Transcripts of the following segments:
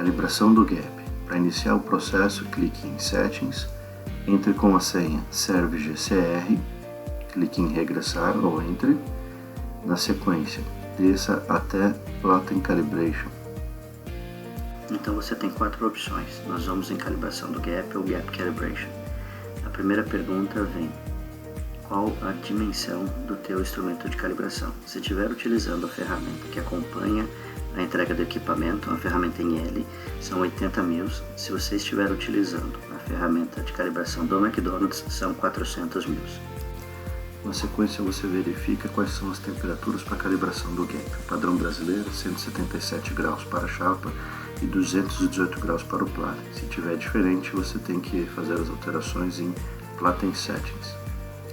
Calibração do gap. Para iniciar o processo, clique em Settings, entre com a senha ServeGCR, clique em Regressar ou Entre. Na sequência, desça até Platen Calibration. Então você tem 4 opções. Nós vamos em Calibração do gap ou Gap Calibration. A primeira pergunta vem: qual a dimensão do teu instrumento de calibração? Se estiver utilizando a ferramenta que acompanha a entrega do equipamento, uma ferramenta em L, são 80 mils. Se você estiver utilizando a ferramenta de calibração do McDonald's, são 400 mils. Na sequência você verifica quais são as temperaturas para calibração do gap. O padrão brasileiro, 177 graus para a chapa e 218 graus para o Platen. Se tiver diferente, você tem que fazer as alterações em Platen Settings.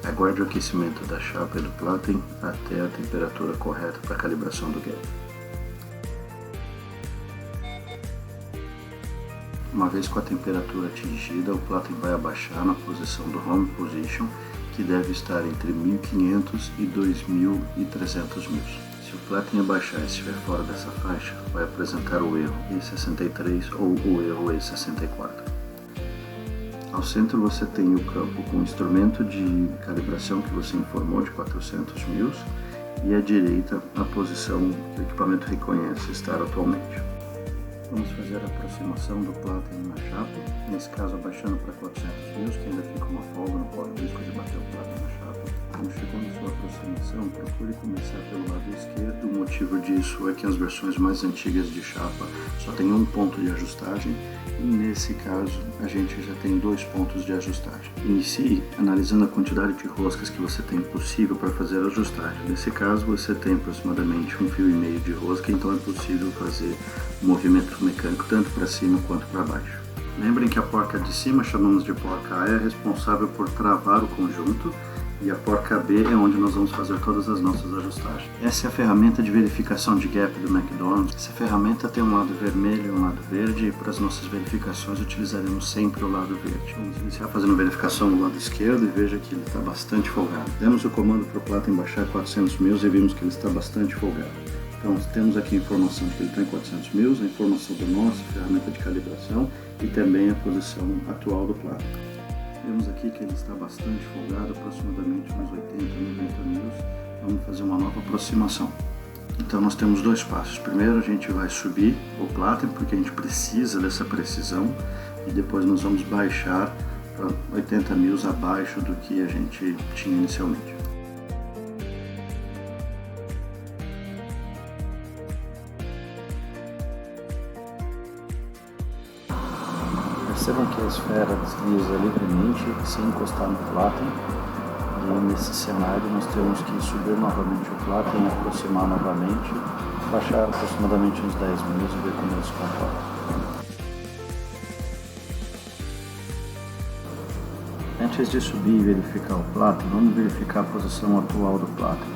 Aguarde o aquecimento da chapa e do Platen até a temperatura correta para a calibração do gap. Uma vez com a temperatura atingida, o Platen vai abaixar na posição do Home Position, que deve estar entre 1500 e 2300 mils. Se o Platen abaixar e estiver fora dessa faixa, vai apresentar o erro E63 ou o erro E64. Ao centro você tem o campo com o instrumento de calibração que você informou de 400 mils e à direita a posição que o equipamento reconhece estar atualmente. Vamos fazer a aproximação do Platen na chapa, nesse caso abaixando para 400 mils, que ainda fica uma folga, não corre o risco de bater o Platen na chapa. Quando chegou na sua aproximação, procure começar pelo lado esquerdo. O motivo disso é que as versões mais antigas de chapa só tem um ponto de ajustagem, e nesse caso a gente já tem 2 pontos de ajustagem. Inicie analisando a quantidade de roscas que você tem possível para fazer a ajustagem. Nesse caso você tem aproximadamente 1,5 fio de rosca, então é possível fazer o movimento mecânico tanto para cima quanto para baixo. Lembrem que a porca de cima, chamamos de porca A, é responsável por travar o conjunto, e a porca B é onde nós vamos fazer todas as nossas ajustagens. Essa é a ferramenta de verificação de gap do McDonald's. Essa ferramenta tem um lado vermelho e um lado verde, e para as nossas verificações utilizaremos sempre o lado verde. Vamos iniciar fazendo a verificação no lado esquerdo e veja que ele está bastante folgado. Demos o comando para o Platen baixar 400 mils e vimos que ele está bastante folgado. Então temos aqui a informação de que ele está em 400 mils, a informação da nossa ferramenta de calibração e também a posição atual do Platen. Vemos aqui que ele está bastante folgado, aproximadamente uns 80, 90 mils. Vamos fazer uma nova aproximação. Então nós temos 2 passos. Primeiro a gente vai subir o Platen, porque a gente precisa dessa precisão, e depois nós vamos baixar para 80 mils abaixo do que a gente tinha inicialmente. Percebam que a esfera desliza livremente sem encostar no Platen, e nesse cenário nós temos que subir novamente o Platen, aproximar novamente, baixar aproximadamente uns 10 mils e ver como ele se comporta. Antes de subir e verificar o Platen, vamos verificar a posição atual do Platen.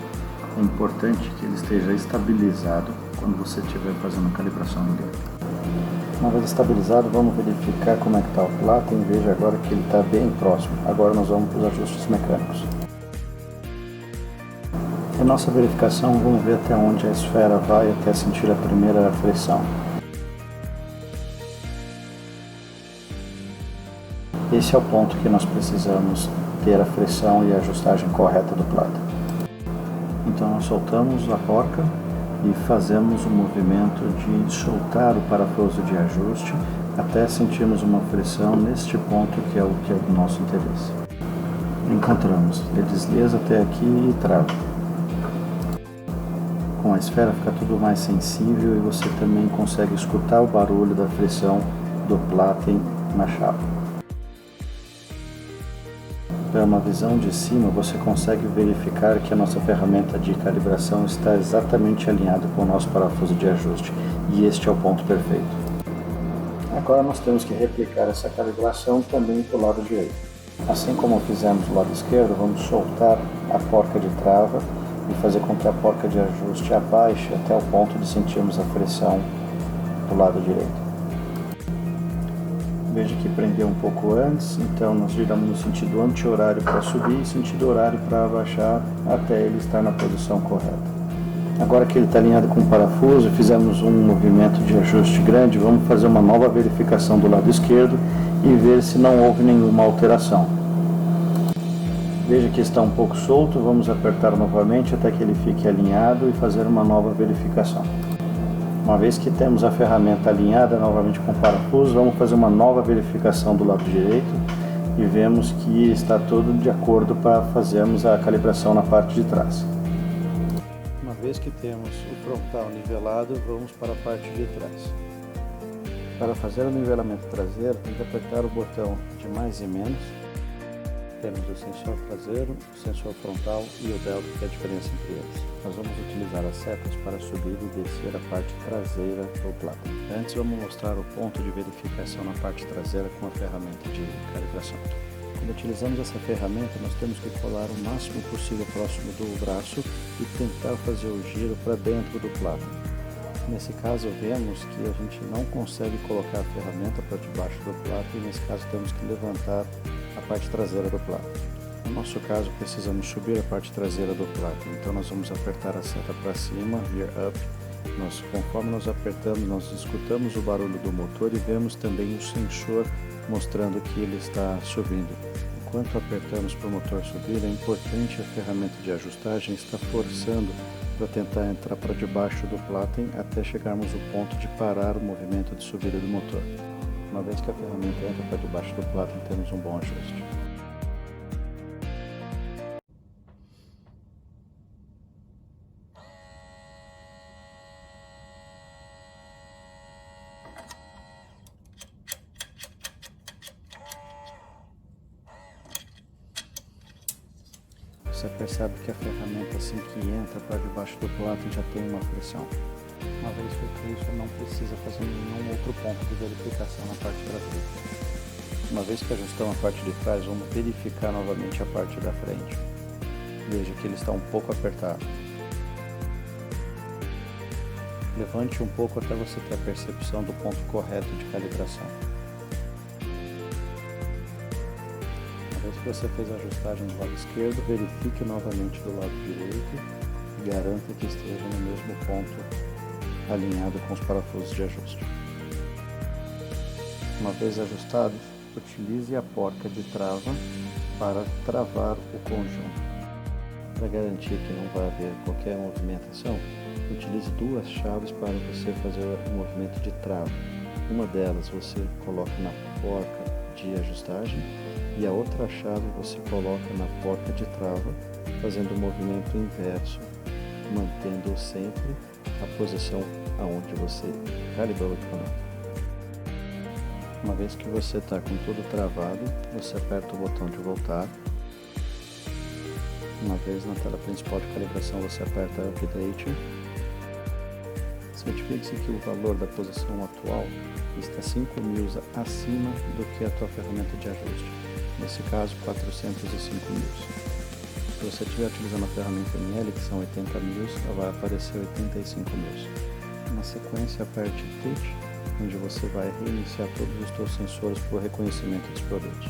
É importante que ele esteja estabilizado quando você estiver fazendo a calibração do gap. Uma vez estabilizado, vamos verificar como é que está o Platen. Veja agora que ele está bem próximo. Agora nós vamos para os ajustes mecânicos. Em nossa verificação, vamos ver até onde a esfera vai até sentir a primeira frição. Esse é o ponto que nós precisamos ter a frição e a ajustagem correta do Platen. Então nós soltamos a porca e fazemos o movimento de soltar o parafuso de ajuste até sentirmos uma frição neste ponto que é do nosso interesse. Encontramos, ele desliza até aqui e trava. Com a esfera fica tudo mais sensível e você também consegue escutar o barulho da frição do Platen na chapa. Para uma visão de cima, você consegue verificar que a nossa ferramenta de calibração está exatamente alinhada com o nosso parafuso de ajuste, e este é o ponto perfeito. Agora nós temos que replicar essa calibração também para o lado direito. Assim como fizemos do lado esquerdo, vamos soltar a porca de trava e fazer com que a porca de ajuste abaixe até o ponto de sentirmos a frição do lado direito. Veja que prendeu um pouco antes, então nós giramos no sentido anti-horário para subir e sentido horário para abaixar até ele estar na posição correta. Agora que ele está alinhado com o parafuso, fizemos um movimento de ajuste grande, vamos fazer uma nova verificação do lado esquerdo e ver se não houve nenhuma alteração. Veja que está um pouco solto, vamos apertar novamente até que ele fique alinhado e fazer uma nova verificação. Uma vez que temos a ferramenta alinhada novamente com o parafuso, vamos fazer uma nova verificação do lado direito e vemos que está tudo de acordo para fazermos a calibração na parte de trás. Uma vez que temos o frontal nivelado, vamos para a parte de trás. Para fazer o nivelamento traseiro, tem que apertar o botão de mais e menos. Temos o sensor traseiro, o sensor frontal e o delta, que é a diferença entre eles. Nós vamos utilizar as setas para subir e descer a parte traseira do Platen. Antes vamos mostrar o ponto de verificação na parte traseira com a ferramenta de calibração. Quando utilizamos essa ferramenta, nós temos que colar o máximo possível próximo do braço e tentar fazer o giro para dentro do Platen. Nesse caso vemos que a gente não consegue colocar a ferramenta para debaixo do Platen e nesse caso temos que levantar a parte traseira do Platen. No nosso caso precisamos subir a parte traseira do Platen, então nós vamos apertar a seta para cima, rear up. Conforme nós apertamos, nós escutamos o barulho do motor e vemos também o sensor mostrando que ele está subindo. Enquanto apertamos para o motor subir, é importante a ferramenta de ajustagem estar forçando para tentar entrar para debaixo do Platen até chegarmos ao ponto de parar o movimento de subida do motor. Uma vez que a ferramenta entra para debaixo do Platen, temos um bom ajuste. Você percebe que a ferramenta, assim que entra para debaixo do Platen, já tem uma pressão. Uma vez feito isso, não precisa fazer nenhum outro ponto de verificação na parte traseira. Uma vez que ajustamos a parte de trás, vamos verificar novamente a parte da frente. Veja que ele está um pouco apertado. Levante um pouco até você ter a percepção do ponto correto de calibração. Uma vez que você fez a ajustagem do lado esquerdo, verifique novamente do lado direito e garanta que esteja no mesmo ponto alinhado com os parafusos de ajuste. Uma vez ajustado, utilize a porca de trava para travar o conjunto. Para garantir que não vai haver qualquer movimentação, utilize duas chaves para você fazer o movimento de trava. Uma delas você coloca na porca de ajustagem e a outra chave você coloca na porca de trava, fazendo o movimento inverso, mantendo sempre a posição aonde você calibrou o equipamento. Uma vez que você está com tudo travado, você aperta o botão de voltar. Uma vez na tela principal de calibração, você aperta Update. Certifique-se que o valor da posição atual está 5 mils acima do que a tua ferramenta de ajuste. Nesse caso, 405 mils. Se você estiver utilizando a ferramenta ML, que são 80 mils, ela vai aparecer 85 mils. Na sequência, aperte Teach, onde você vai reiniciar todos os seus sensores para o reconhecimento dos produtos.